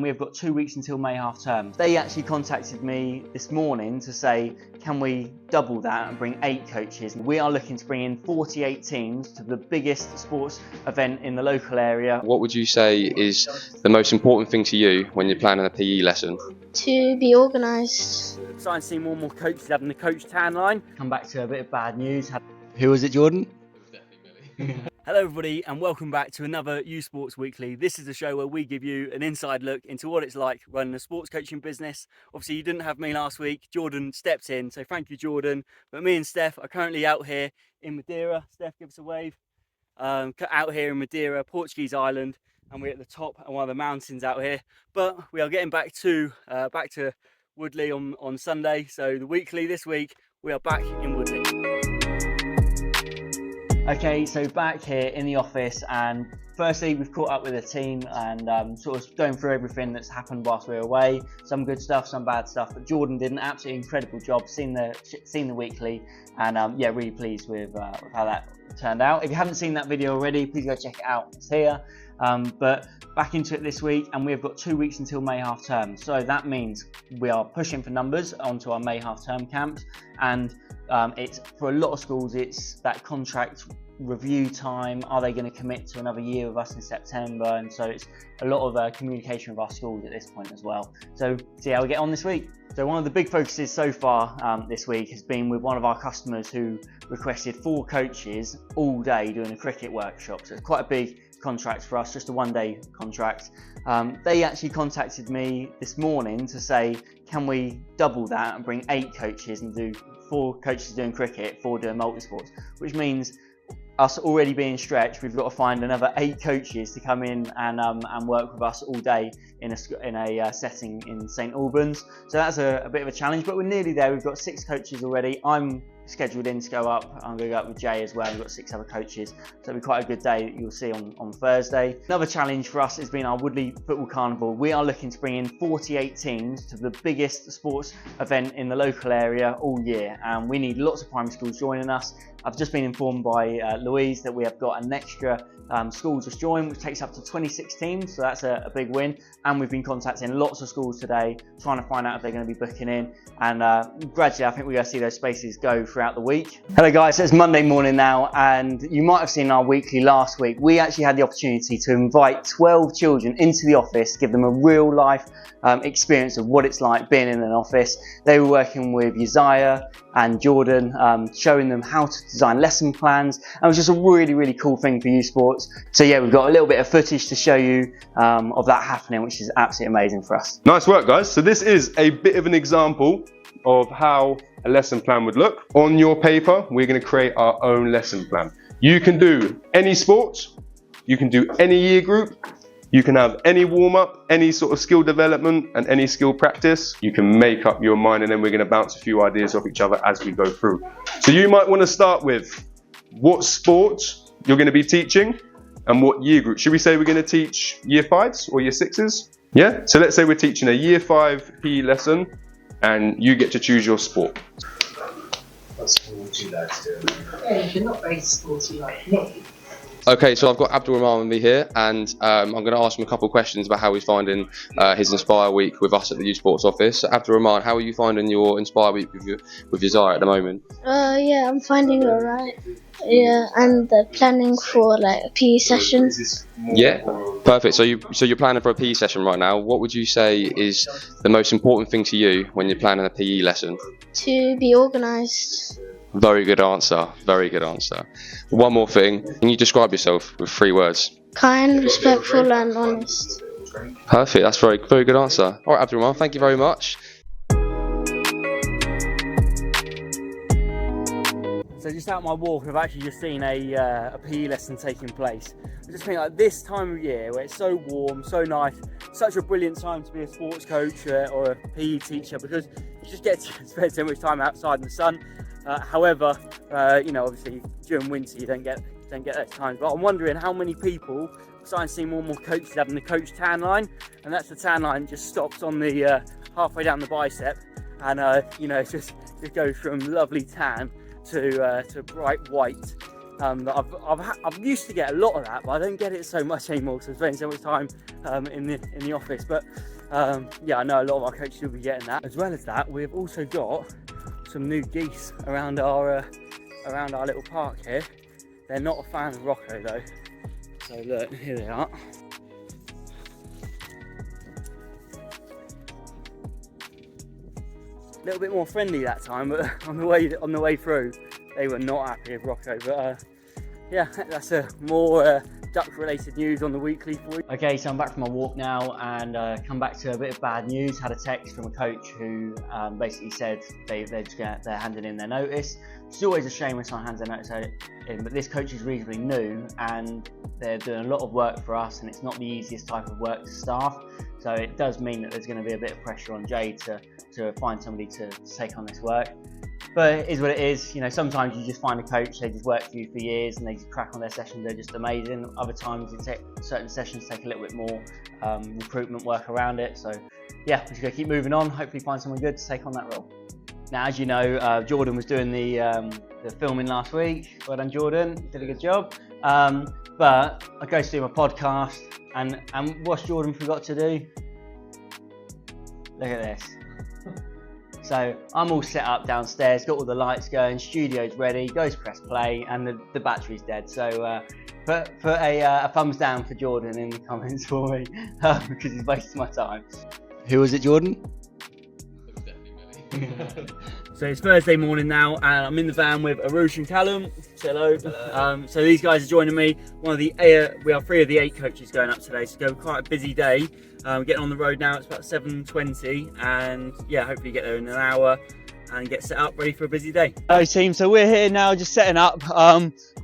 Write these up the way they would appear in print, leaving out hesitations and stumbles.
We've got 2 weeks until May half term. They actually contacted me this morning to say, can we double that and bring 8 coaches? We are looking to bring in 48 teams to the biggest sports event in the local area. What would you say is the most important thing to you when you're planning a PE lesson? To be organised. Starting to see more and more coaches having the coach tan line. Come back to a bit of bad news. Who was it, Jordan? Hello everybody and welcome back to another uSports Weekly. This is a show where we give you an inside look into what it's like running a sports coaching business. Obviously you didn't have me last week, Jordan stepped in, so thank you Jordan. But me and Steph are currently out here in Madeira. Steph, give us a wave. Out here in Madeira, Portuguese island, and we're at the top of one of the mountains out here. But we are getting back to Woodley on Sunday. So the Weekly this week, we are back in Woodley. Okay, so back here in the office, and firstly we've caught up with the team and sort of going through everything that's happened whilst we were away. Some good stuff, some bad stuff, but Jordan did an absolutely incredible job, seen the Weekly, and yeah, really pleased with how that turned out. If you haven't seen that video already, please go check it out, it's here. But back into it this week, and we've got 2 weeks until May half term, so that means we are pushing for numbers onto our May half term camps, and it's for a lot of schools it's that contract review time. Are they going to commit to another year with us in September? And so it's a lot of communication with our schools at this point as well. So see how we get on this week. So one of the big focuses so far this week has been with one of our customers who requested 4 coaches all day doing a cricket workshop. So it's quite a big contract for us, just a 1-day contract. They actually contacted me this morning to say, can we double that and bring 8 coaches and do 4 coaches doing cricket, 4 doing multi-sports, which means us already being stretched, we've got to find another 8 coaches to come in and work with us all day in a setting in St Albans. So that's a bit of a challenge, but we're nearly there. We've got 6 coaches already. I'm scheduled in to go up. I'm going to go up with Jay as well. We've got 6 other coaches, so it'll be quite a good day that you'll see on Thursday. Another challenge for us has been our Woodley Football Carnival. We are looking to bring in 48 teams to the biggest sports event in the local area all year, and we need lots of primary schools joining us. I've just been informed by Louise that we have got an extra school just joined, which takes up to 26 teams, so that's a big win. And we've been contacting lots of schools today, trying to find out if they're going to be booking in, and gradually I think we're going to see those spaces go throughout the week. Hello guys, it's Monday morning now, and you might have seen our Weekly last week. We actually had the opportunity to invite 12 children into the office, give them a real life experience of what it's like being in an office. They were working with Uzziah and Jordan, showing them how to design lesson plans, and it was just a really cool thing for uSports. So yeah, we've got a little bit of footage to show you of that happening, which is absolutely amazing for us. Nice work guys. So this is a bit of an example of how a lesson plan would look. On your paper, we're going to create our own lesson plan. You can do any sports, you can do any year group, you can have any warm-up, any sort of skill development and any skill practice. You can make up your mind, and then we're going to bounce a few ideas off each other as we go through. So you might want to start with what sports you're going to be teaching and what year group. Should we say we're going to teach year 5s or year 6s? Yeah? So let's say we're teaching a year 5 PE lesson and you get to choose your sport. What sport would you like to do? Yeah, you're not very sporty like me. Okay, so I've got Abdul Rahman with me here, and I'm going to ask him a couple of questions about how he's finding his Inspire Week with us at the uSports office. So Abdul Rahman, how are you finding your Inspire Week with Uzziah at the moment? Yeah, I'm finding it alright. Yeah, and planning for like a PE session. Yeah, perfect. So you're planning for a PE session right now. What would you say is the most important thing to you when you're planning a PE lesson? To be organised. Very good answer. Very good answer. One more thing. Can you describe yourself with 3 words? Kind, respectful and honest. Perfect. That's very good answer. All right, Abdul Rahman, thank you very much. So just out on my walk, I've actually just seen a PE lesson taking place. I just think like this time of year where it's so warm, so nice, such a brilliant time to be a sports coach or a PE teacher, because you just get to spend so much time outside in the sun. However, you know, obviously during winter you don't get those times. But I'm wondering how many people are starting to see more and more coaches having the coach tan line, and that's the tan line just stops on the halfway down the bicep, and you know, it just goes from lovely tan to bright white. I've used to get a lot of that, but I don't get it so much anymore because I'm spending so much time in the office. But yeah, I know a lot of our coaches will be getting that. As well as that, we've also got some new geese around our little park here. They're not a fan of Rocco though. So look, here they are. A little bit more friendly that time, but on the way through, they were not happy with Rocco. But yeah, that's a more duck-related news on the weekly for you. Okay, so I'm back from my walk now, and come back to a bit of bad news. Had a text from a coach who basically said they're handing in their notice. It's always a shame when someone hands their notice in, but this coach is reasonably new, and they're doing a lot of work for us, and it's not the easiest type of work to staff. So it does mean that there's going to be a bit of pressure on Jay to find somebody to take on this work. But it is what it is. You know, sometimes you just find a coach, they just work for you for years and they just crack on their sessions, they're just amazing. Other times certain sessions take a little bit more recruitment work around it. So yeah, we're just going to keep moving on, hopefully find someone good to take on that role. Now, as you know, Jordan was doing the filming last week. Well done, Jordan, did a good job. But I go to do my podcast, and what's Jordan forgot to do? Look at this. So I'm all set up downstairs, got all the lights going, studio's ready, goes press play, and the battery's dead. So put a thumbs down for Jordan in the comments for me, because he's wasted my time. Who was it, Jordan? So it's Thursday morning now, and I'm in the van with Arush and Callum. Say hello. So these guys are joining me. We are 3 of the 8 coaches going up today, so it's quite a busy day. Getting on the road now. It's about 7:20, and yeah, hopefully get there in an hour and get set up, ready for a busy day. Hello team, so we're here now, just setting up.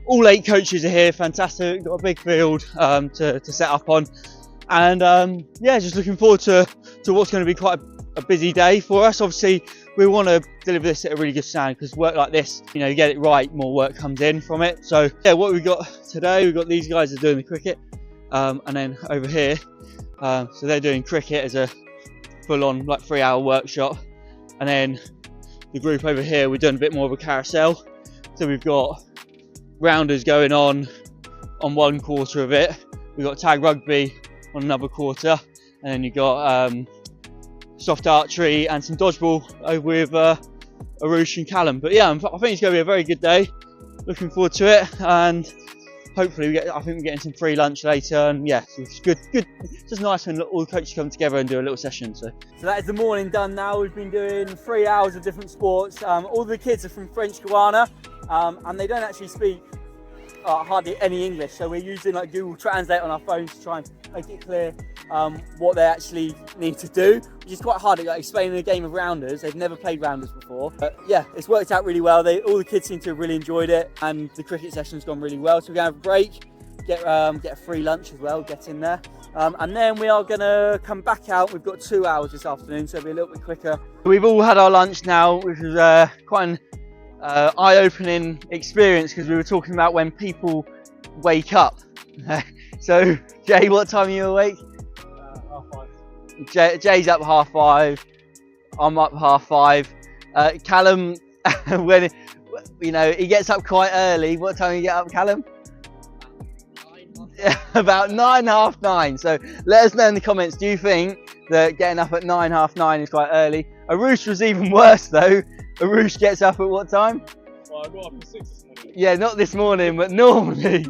All 8 coaches are here. Fantastic. Got a big field to set up on, and yeah, just looking forward to what's going to be quite a busy day for us. Obviously, we want to deliver this at a really good standard, because work like this, you know, you get it right, more work comes in from it. So yeah, what we've got today, we've got these guys are doing the cricket, and then over here, so they're doing cricket as a full-on like 3-hour workshop, and then the group over here, we're doing a bit more of a carousel. So we've got rounders going on one quarter of it, we've got tag rugby on another quarter, and then you've got soft archery and some dodgeball over with Arush and Callum. But yeah, I think it's going to be a very good day. Looking forward to it, and hopefully I think we're getting some free lunch later. And yeah, it's good. It's just nice when all the coaches come together and do a little session. So that is the morning done now. We've been doing 3 hours of different sports. All the kids are from French Guiana, and they don't actually speak hardly any English, so we're using like Google Translate on our phones to try and make it clear what they actually need to do, which is quite hard at explaining a game of rounders. They've never played rounders before, but yeah, it's worked out really well. All the kids seem to have really enjoyed it, and the cricket session's gone really well. So we're going to have a break, get a free lunch as well, get in there, and then we are going to come back out. We've got 2 hours this afternoon, so it'll be a little bit quicker. We've all had our lunch now, which was quite an eye-opening experience, because we were talking about when people wake up. So Jay, what time are you awake? 5:30. Jay's up 5:30. I'm up 5:30. Callum, when you know he gets up quite early. What time do you get up, Callum? About 9, 9:30. So let us know in the comments. Do you think that getting up at 9, 9:30 is quite early? Arush was even worse though. Arush gets up at what time? Well, I got up at 6 this morning. Yeah, not this morning, but normally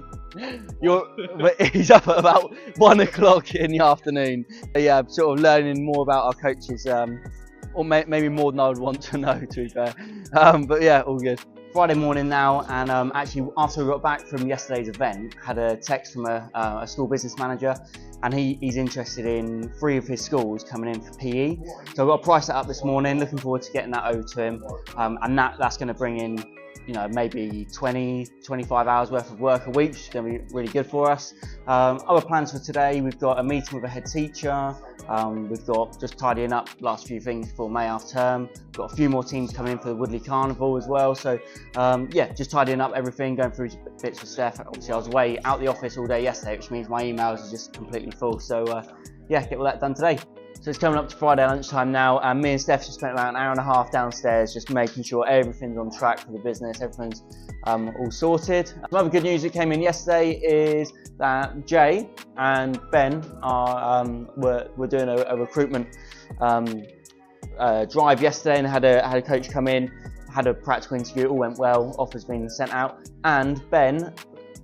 but he's up at about 1 o'clock in the afternoon. So yeah, I'm sort of learning more about our coaches, or maybe more than I would want to know, to be fair. But yeah, all good. Friday morning now, and actually after we got back from yesterday's event, had a text from a school business manager, and he's interested in 3 of his schools coming in for PE. So I've got to price that up this morning, looking forward to getting that over to him, and that's going to bring in, you know, maybe 20-25 hours worth of work a week, which is going to be really good for us. Other plans for today, we've got a meeting with a head teacher. We've got just tidying up last few things for May half term. We've got a few more teams coming in for the Woodley Carnival as well. So yeah, just tidying up everything, going through bits with Steph. Obviously I was away out the office all day yesterday, which means my emails are just completely full. So yeah, get all that done today. So it's coming up to Friday lunchtime now, and me and Steph just spent about an hour and a half downstairs just making sure everything's on track for the business, everything's all sorted. Some other good news that came in yesterday is that Jay and Ben are were doing a recruitment drive yesterday, and had a coach come in, had a practical interview, it all went well, offers been sent out, and Ben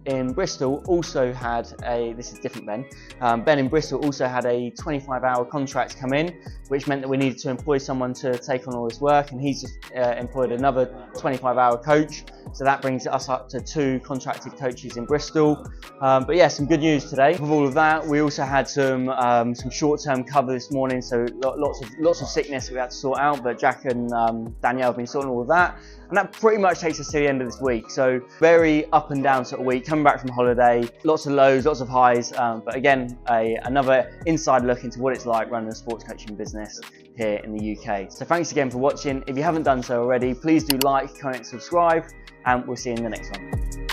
in Bristol also had this is different Ben, Ben in Bristol also had a 25-hour contract come in, which meant that we needed to employ someone to take on all this work, and he's just employed another 25-hour coach, so that brings us up to 2 contracted coaches in Bristol. But yeah, some good news today. With all of that, we also had some short-term cover this morning, so lots of sickness that we had to sort out, but Jack and Danielle have been sorting all of that, and that pretty much takes us to the end of this week. So very up and down sort of week, coming back from holiday, lots of lows, lots of highs, but again, another inside look into what it's like running a sports coaching business here in the UK. So thanks again for watching. If you haven't done so already, please do like, comment, subscribe, and we'll see you in the next one.